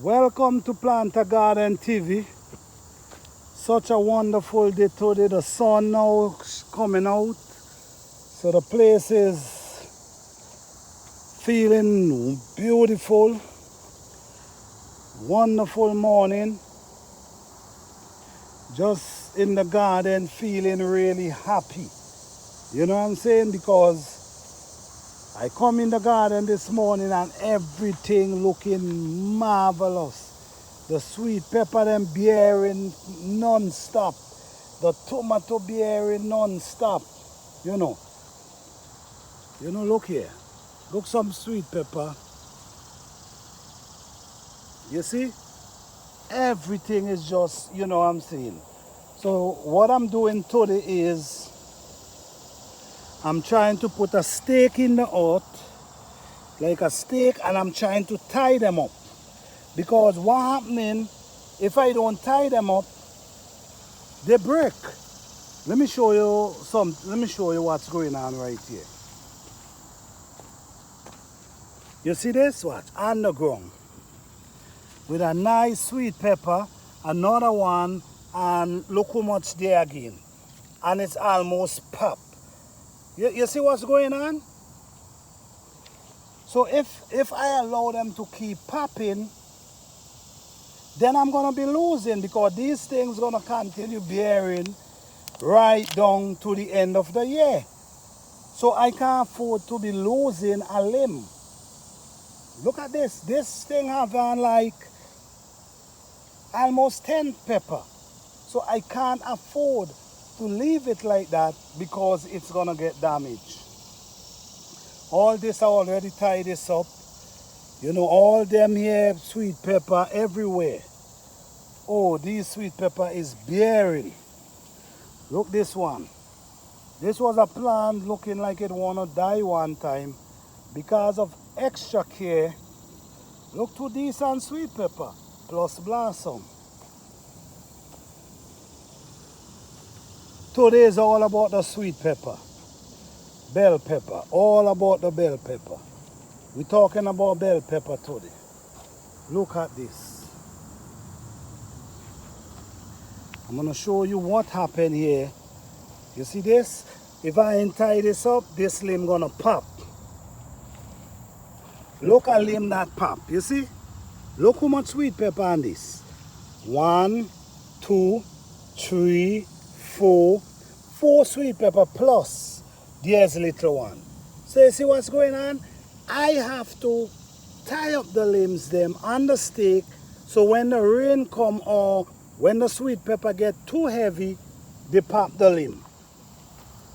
Welcome to Planter Garden TV. Such a wonderful day today. The sun now coming out. So the place is feeling beautiful. Wonderful morning. Just in the garden feeling really happy. You know what I'm saying? Because I come in the garden this morning and everything looking marvelous. The sweet pepper them bearing non-stop. The tomato bearing non-stop. You know, look here. Look some sweet pepper. You see? Everything is just, you know what I'm saying. So what I'm doing today is I'm trying to put a stake in the earth, like a stake, and I'm trying to tie them up. Because what happening, if I don't tie them up, they break. Let me show you what's going on right here. You see this? Watch, on the ground. With a nice sweet pepper, another one, and look how much there again. And it's almost popped. You see what's going on? So if I allow them to keep popping, then I'm going to be losing, because these things going to continue bearing right down to the end of the year. So I can't afford to be losing a limb. Look at this. This thing having like almost 10 pepper. So I can't afford to leave it like that because it's going to get damaged. All this I already tied this up. You know, all them here, sweet pepper everywhere. Oh, this sweet pepper is bearing. Look this one. This was a plant looking like it wanna die one time. Because of extra care, look to this and sweet pepper plus blossom. Today is all about the sweet pepper. Bell pepper, all about the bell pepper. We're talking about bell pepper today. Look at this. I'm gonna show you what happened here. You see this? If I ain't tie this up, this limb gonna pop. Look at limb that pop, you see? Look how much sweet pepper on this. 1, 2, 3, 4. 4 sweet pepper plus there's a little one. So you see what's going on? I have to tie up the limbs them on the stake, so when the rain come or when the sweet pepper get too heavy, they pop the limb.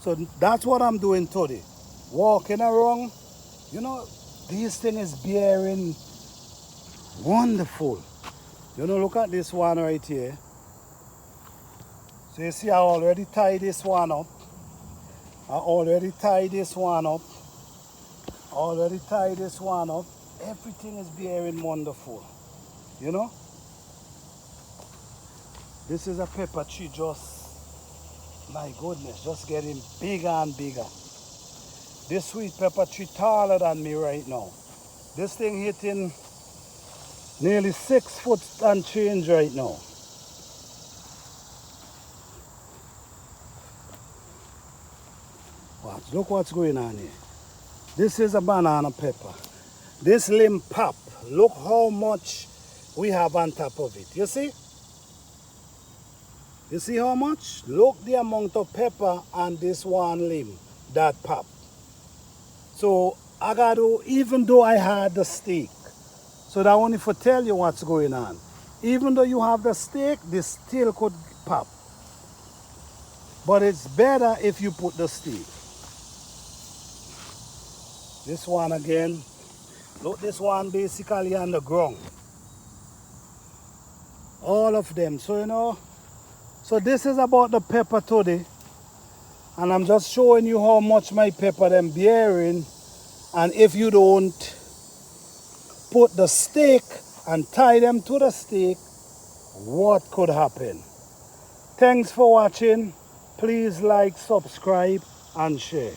So that's what I'm doing today. Walking around, you know, this thing is bearing wonderful. You know, look at this one right here. So you see I already tied this one up. Everything is bearing wonderful. You know? This is a pepper tree just, my goodness, just getting bigger and bigger. This sweet pepper tree taller than me right now. This thing hitting nearly 6 foot and change right now. Watch, look what's going on here. This is a banana pepper. This limb pop. Look how much we have on top of it. You see? You see how much? Look the amount of pepper on this one limb that pop. So I got to, even though I had the stake, so that only for tell you what's going on. Even though you have the stake, this still could pop. But it's better if you put the stake. This one again. Look, this one basically on the ground. All of them. So, you know, so this is about the pepper today. And I'm just showing you how much my pepper them bearing. And if you don't put the stake and tie them to the stake, what could happen? Thanks for watching. Please like, subscribe, and share.